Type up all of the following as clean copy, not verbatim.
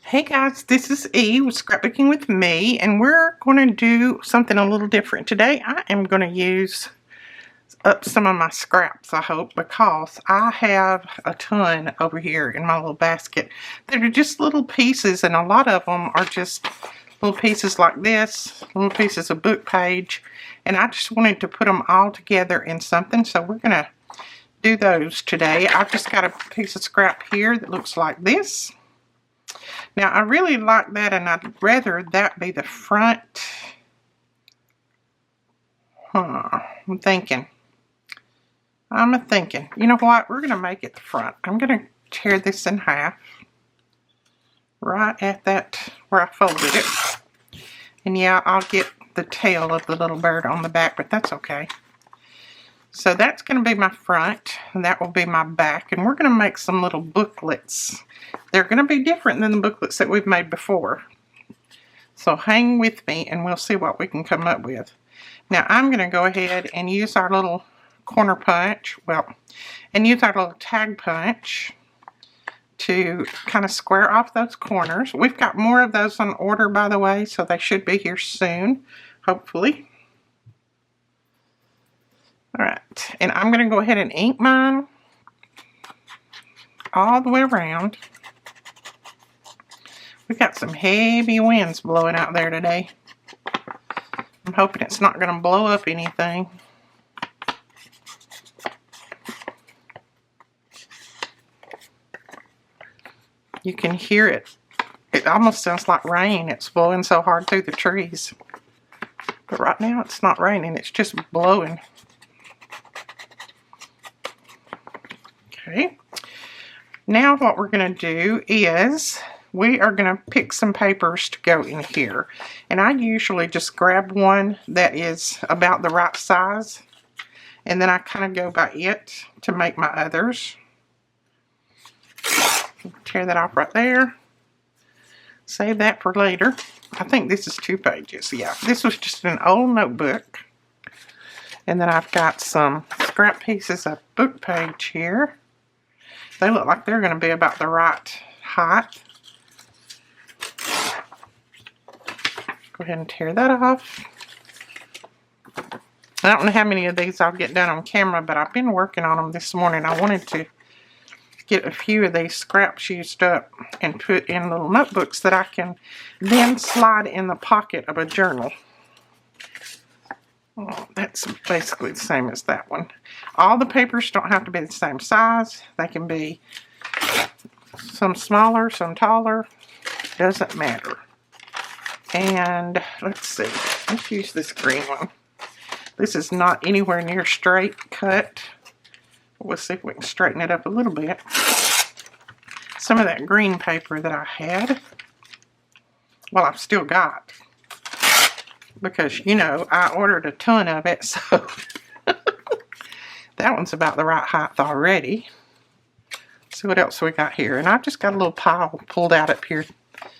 Hey guys, this is E with Scrapbooking with Me, and we're going to do something a little different. Today I am going to use up some of my scraps, I hope, because I have a ton over here in my little basket that are just little pieces, and a lot of them are just little pieces like this, little pieces of book page, and I just wanted to put them all together in something, so we're going to do those today. I've just got a piece of scrap here that looks like this. Now, I really like that, and I'd rather that be the front. I'm thinking. You know what? We're going to make it the front. I'm going to tear this in half. Right at that where I folded it. And yeah, I'll get the tail of the little bird on the back, but that's okay. So that's going to be my front, and that will be my back, and we're going to make some little booklets. They're going to be different than the booklets that we've made before. So hang with me, and we'll see what we can come up with. Now I'm going to go ahead and use our little corner punch, and use our little tag punch to kind of square off those corners. We've got more of those on order, by the way, so they should be here soon, hopefully. Alright, and I'm going to go ahead and ink mine all the way around. We've got some heavy winds blowing out there today. I'm hoping it's not going to blow up anything. You can hear it. It almost sounds like rain. It's blowing so hard through the trees. But right now it's not raining, it's just blowing. Okay, now what we're going to do is we are going to pick some papers to go in here. And I usually just grab one that is about the right size. And then I kind of go by it to make my others. Tear that off right there. Save that for later. I think this is 2 pages. Yeah, this was just an old notebook. And then I've got some scrap pieces of book page here. They look like they're going to be about the right height. Go ahead and tear that off. I don't know how many of these I'll get done on camera, but I've been working on them this morning. I wanted to get a few of these scraps used up and put in little notebooks that I can then slide in the pocket of a journal. Oh, that's basically the same as that one. All the papers don't have to be the same size. They can be some smaller, some taller. Doesn't matter. And let's see. Let's use this green one. This is not anywhere near straight cut. We'll see if we can straighten it up a little bit. Some of that green paper that I had, well, I've still got. Because, you know, I ordered a ton of it, so that one's about the right height already. Let's see what else we got here. And I've just got a little pile pulled out up here at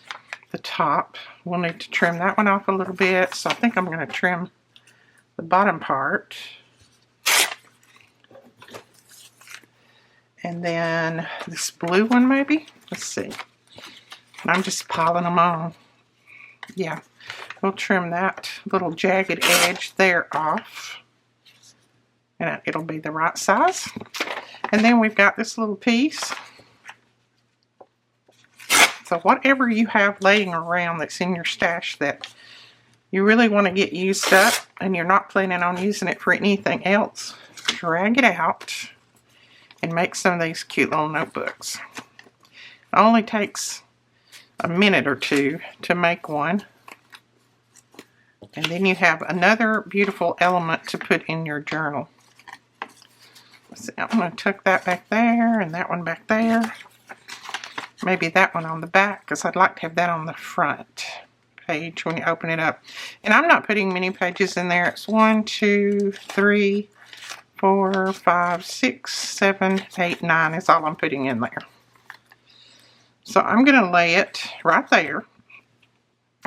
the top. We'll need to trim that one off a little bit, so I think I'm going to trim the bottom part. And then this blue one maybe? Let's see. And I'm just piling them on. Yeah. We'll trim that little jagged edge there off. And it'll be the right size. And then we've got this little piece. So whatever you have laying around that's in your stash that you really want to get used up and you're not planning on using it for anything else, drag it out and make some of these cute little notebooks. It only takes a minute or two to make one. And then you have another beautiful element to put in your journal. Let's see, I'm going to tuck that back there and that one back there. Maybe that one on the back, because I'd like to have that on the front page when you open it up. And I'm not putting many pages in there. It's 1, 2, 3, 4, 5, 6, 7, 8, 9 is all I'm putting in there. So I'm going to lay it right there.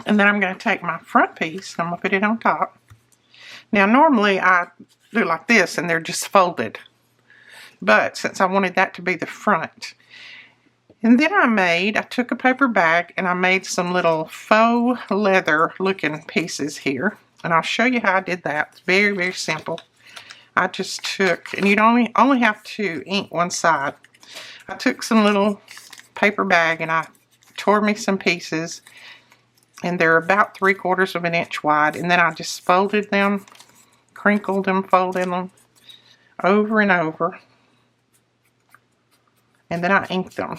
And then I'm going to take my front piece and I'm going to put it on top. Now normally I do like this and they're just folded. But since I wanted that to be the front, And then I took a paper bag and I made some little faux leather looking pieces here. And I'll show you how I did that. It's very, very simple. I just took, and you'd only have to ink one side. I took some little paper bag and I tore me some pieces. And they're about 3/4 of an inch wide. And then I just folded them, crinkled them, folded them over and over. And then I inked them.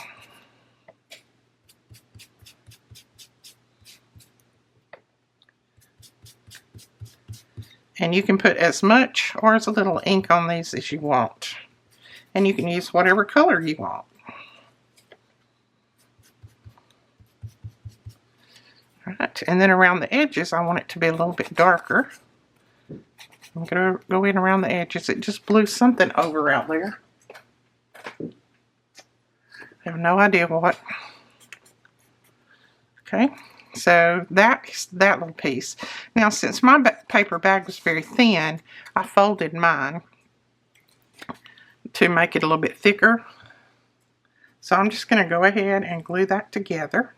And you can put as much or as little ink on these as you want. And you can use whatever color you want. Alright, and then around the edges, I want it to be a little bit darker. I'm going to go in around the edges. It just blew something over out there. I have no idea what. Okay. So that's that little piece. Now, since my paper bag was very thin, I folded mine to make it a little bit thicker. So I'm just going to go ahead and glue that together.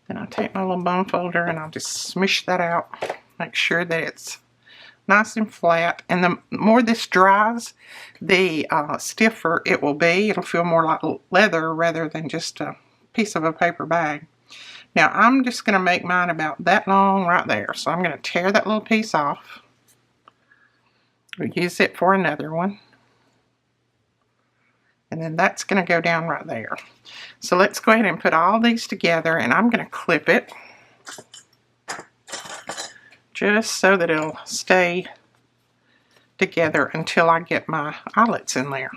Then I'll take my little bone folder and I'll just smush that out. Make sure that it's nice and flat. And the more this dries, the stiffer it will be. It'll feel more like leather rather than just a piece of a paper bag. Now I'm just going to make mine about that long right there. So I'm going to tear that little piece off. We'll use it for another one. And then that's going to go down right there. So let's go ahead and put all these together, and I'm going to clip it just so that it'll stay together until I get my eyelets in there.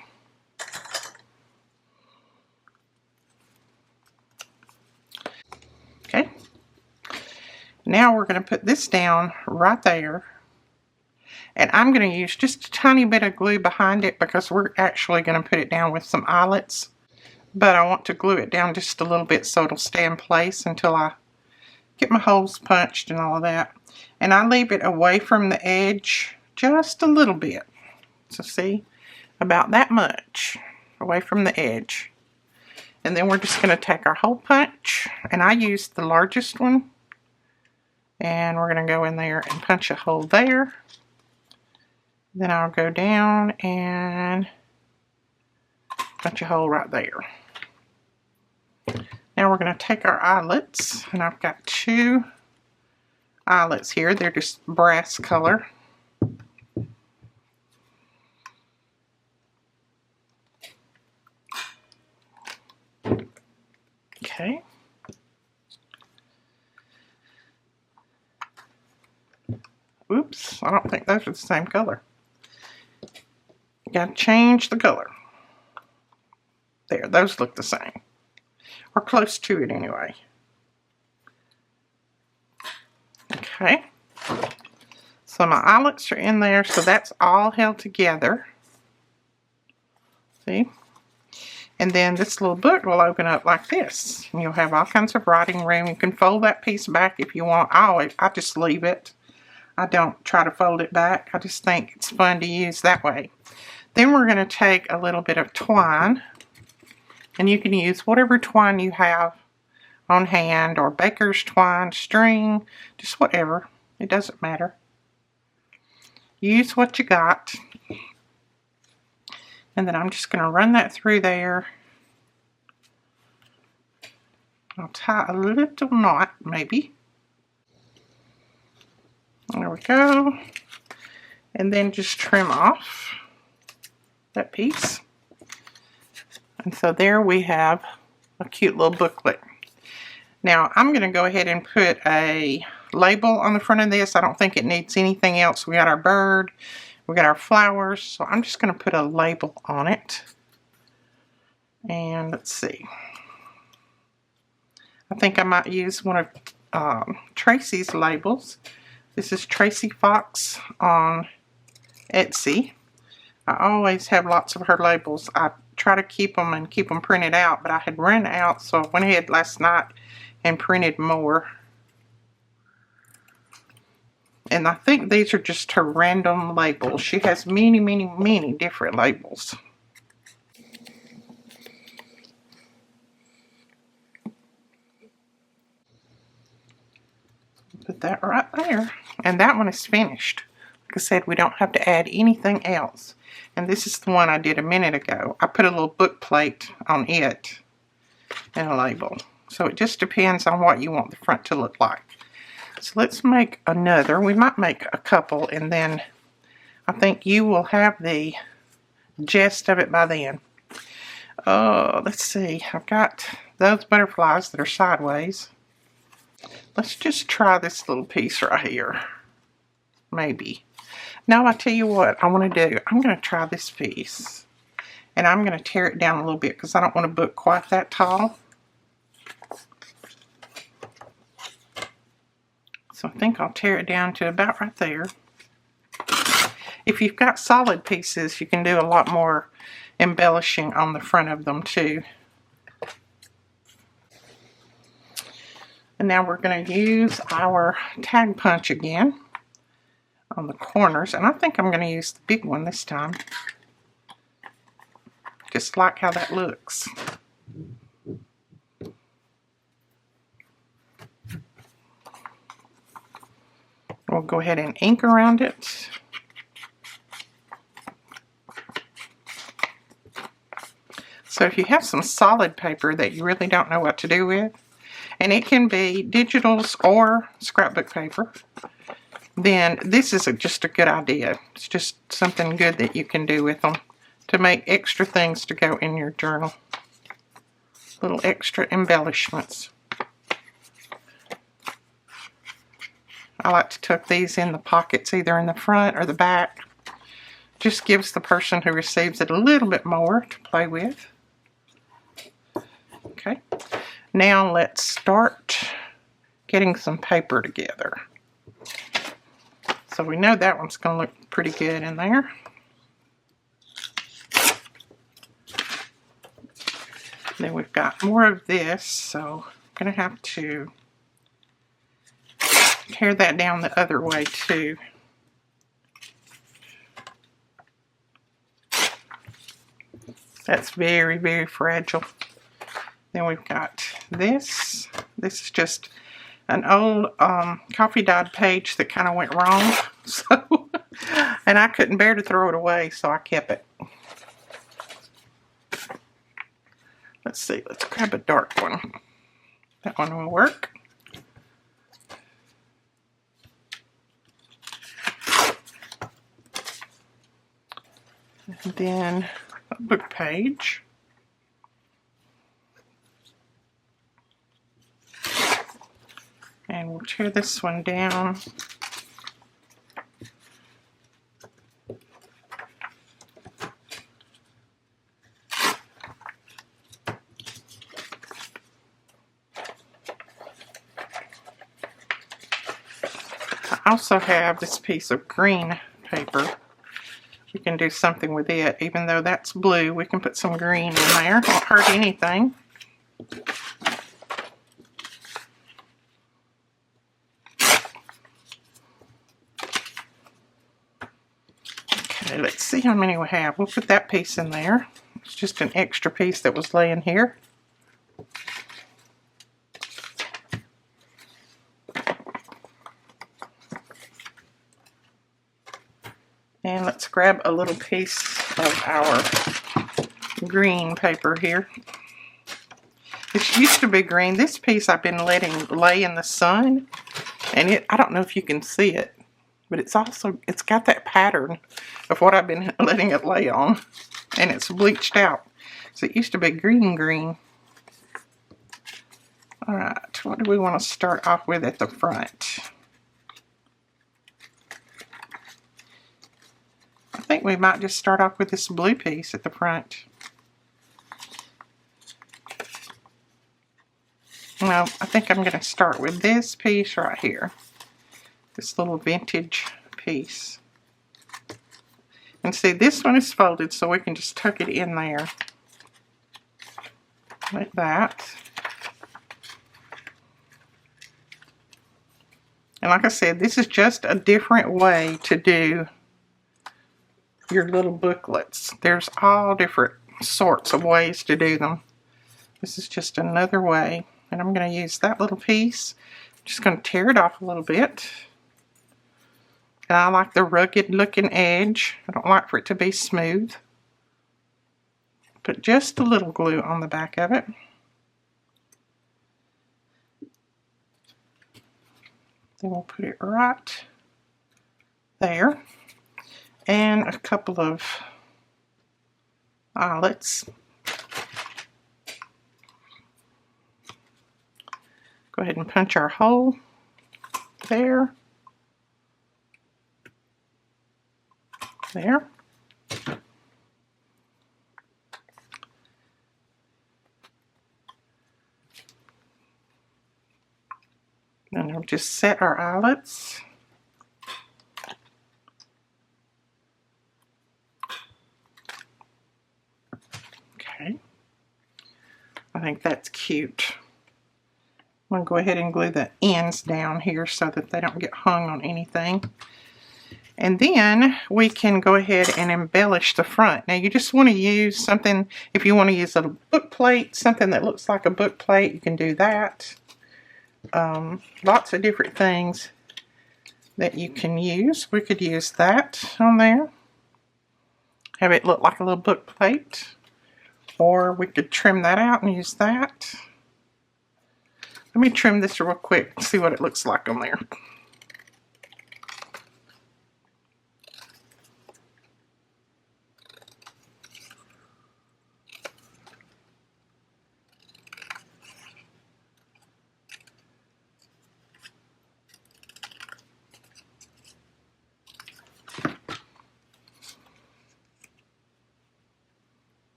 Okay. Now we're going to put this down right there. And I'm going to use just a tiny bit of glue behind it because we're actually going to put it down with some eyelets. But I want to glue it down just a little bit so it'll stay in place until I get my holes punched and all of that. And I leave it away from the edge just a little bit. So see, about that much away from the edge. And then we're just going to take our hole punch. And I used the largest one. And we're going to go in there and punch a hole there. Then I'll go down and punch a hole right there. Now we're going to take our eyelets, and I've got 2 eyelets here. They're just brass color. Okay. Oops, I don't think those are the same color. Got to change the color. There, those look the same. Or close to it anyway. Okay. So my eyelets are in there, so that's all held together. See? And then this little book will open up like this. And you'll have all kinds of writing room. You can fold that piece back if you want. I just leave it. I don't try to fold it back. I just think it's fun to use that way. Then we're going to take a little bit of twine, and you can use whatever twine you have on hand, or baker's twine, string, just whatever. It doesn't matter. Use what you got. And then I'm just going to run that through there. I'll tie a little knot, maybe. There we go. And then just trim off that piece. And so there we have a cute little booklet. Now I'm going to go ahead and put a label on the front of this. I don't think it needs anything else. We got our bird, we got our flowers, so I'm just going to put a label on it. And let's see. I think I might use one of Tracy's labels. This is Tracy Fox on Etsy. I always have lots of her labels. I try to keep them printed out, but I had run out, so I went ahead last night and printed more. And I think these are just her random labels. She has many, many, many different labels. Put that right there. And that one is finished. Like I said, we don't have to add anything else. And this is the one I did a minute ago. I put a little book plate on it and a label. So it just depends on what you want the front to look like. So let's make another. We might make a couple, and then I think you will have the gist of it by then. Oh, let's see. I've got those butterflies that are sideways. Let's just try this little piece right here. Maybe. Now I tell you what I want to do. I'm going to try this piece. And I'm going to tear it down a little bit because I don't want to book quite that tall. So I think I'll tear it down to about right there. If you've got solid pieces, you can do a lot more embellishing on the front of them too. And now we're going to use our tag punch again on the corners. And I think I'm going to use the big one this time. Just like how that looks. We'll go ahead and ink around it. So if you have some solid paper that you really don't know what to do with, and it can be digitals or scrapbook paper, then this is just a good idea. It's just something good that you can do with them to make extra things to go in your journal. Little extra embellishments. I like to tuck these in the pockets, either in the front or the back. Just gives the person who receives it a little bit more to play with. Okay, now let's start getting some paper together. So we know that one's going to look pretty good in there. Then we've got more of this, so I'm going to have to tear that down the other way too. That's very, very fragile. Then we've got this. This is just an old coffee dyed page that kind of went wrong. So, and I couldn't bear to throw it away, so I kept it. Let's see, let's grab a dark one. That one will work. And then a book page. And we'll tear this one down. I also have this piece of green paper. We can do something with it. Even though that's blue, we can put some green in there. Won't hurt anything. Okay, let's see how many we have. We'll put that piece in there. It's just an extra piece that was laying here. And let's grab a little piece of our green paper here. This used to be green. This piece I've been letting lay in the sun, and I don't know if you can see it, but it's got that pattern of what I've been letting it lay on, and it's bleached out. So it used to be green. All right, what do we want to start off with at the front? I think we might just start off with this blue piece at the front. No, I think I'm going to start with this piece right here. This little vintage piece. And see, this one is folded, so we can just tuck it in there. like that. And like I said, this is just a different way to do your little booklets. There's all different sorts of ways to do them. This is just another way. And I'm going to use that little piece. Just going to tear it off a little bit. And I like the rugged looking edge. I don't like for it to be smooth. Put just a little glue on the back of it. Then we'll put it right there. And a couple of eyelets. Go ahead and punch our hole there. There. And we'll just set our eyelets. Okay. I think that's cute. I'm going to go ahead and glue the ends down here so that they don't get hung on anything. And then we can go ahead and embellish the front. Now you just want to use something, if you want to use a book plate, something that looks like a book plate, you can do that. Lots of different things that you can use. We could use that on there. Have it look like a little book plate. Or we could trim that out and use that. Let me trim this real quick and see what it looks like on there.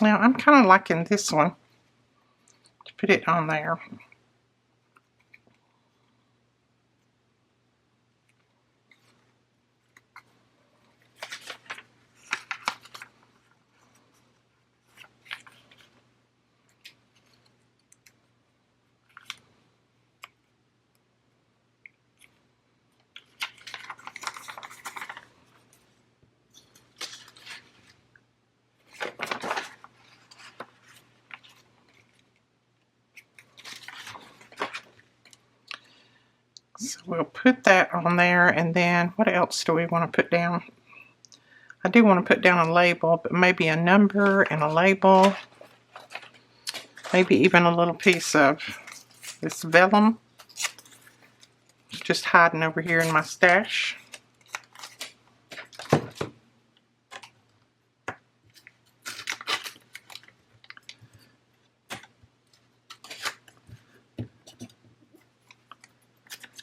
Now I'm kind of liking this one to put it on there. So we'll put that on there, and then what else do we want to put down? I do want to put down a label, but maybe a number and a label. Maybe even a little piece of this vellum. It's just hiding over here in my stash.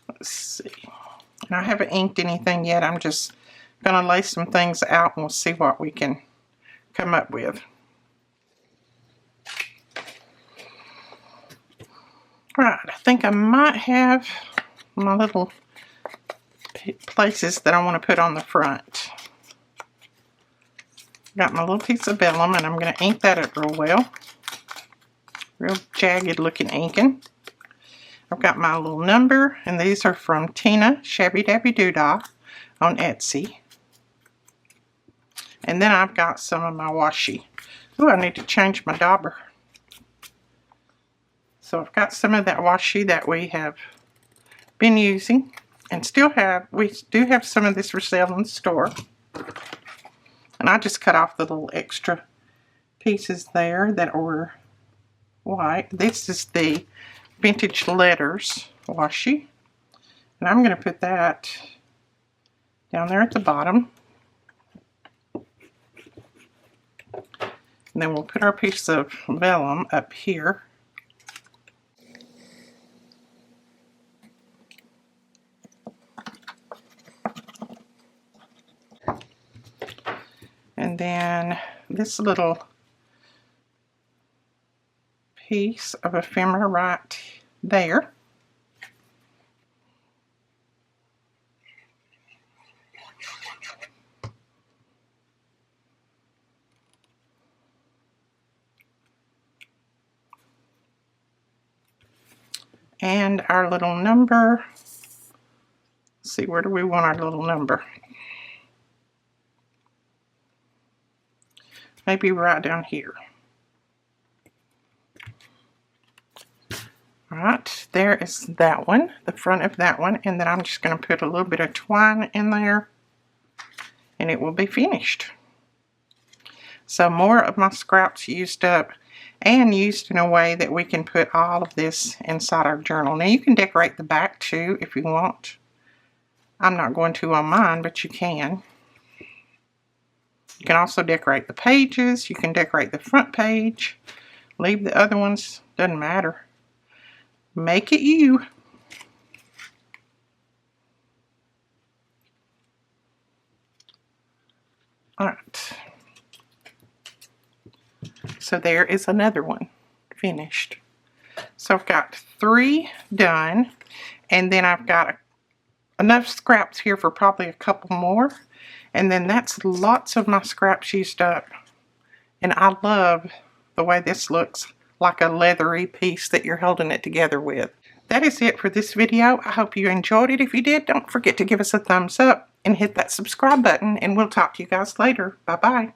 Let's see. And I haven't inked anything yet. I'm just going to lay some things out and we'll see what we can come up with. Right, I think I might have my little places that I want to put on the front. Got my little piece of vellum, and I'm going to ink that up real well. Real jagged looking inking. I've got my little number, and these are from Tina Shabby Dabby Doodah on Etsy. And then I've got some of my washi. Ooh, I need to change my dauber. So I've got some of that washi that we have been using, and still have. We do have some of this for sale in the store. And I just cut off the little extra pieces there that were white. This is the Vintage Letters washi. And I'm going to put that down there at the bottom. And then we'll put our piece of vellum up here. And then this little piece of ephemera right there. And our little number. Let's see, where do we want our little number? Maybe right down here. Alright, there is that one, the front of that one, and then I'm just going to put a little bit of twine in there, and it will be finished. So more of my scraps used up, and used in a way that we can put all of this inside our journal. Now you can decorate the back too if you want. I'm not going to on mine, but you can. You can also decorate the pages, you can decorate the front page, leave the other ones, doesn't matter. Make it you. Alright. So there is another one finished. So I've got 3 done, and then I've got enough scraps here for probably a couple more, and then that's lots of my scraps used up. And I love the way this looks, like a leathery piece that you're holding it together with. That is it for this video. I hope you enjoyed it. If you did, don't forget to give us a thumbs up and hit that subscribe button, and we'll talk to you guys later. Bye-bye.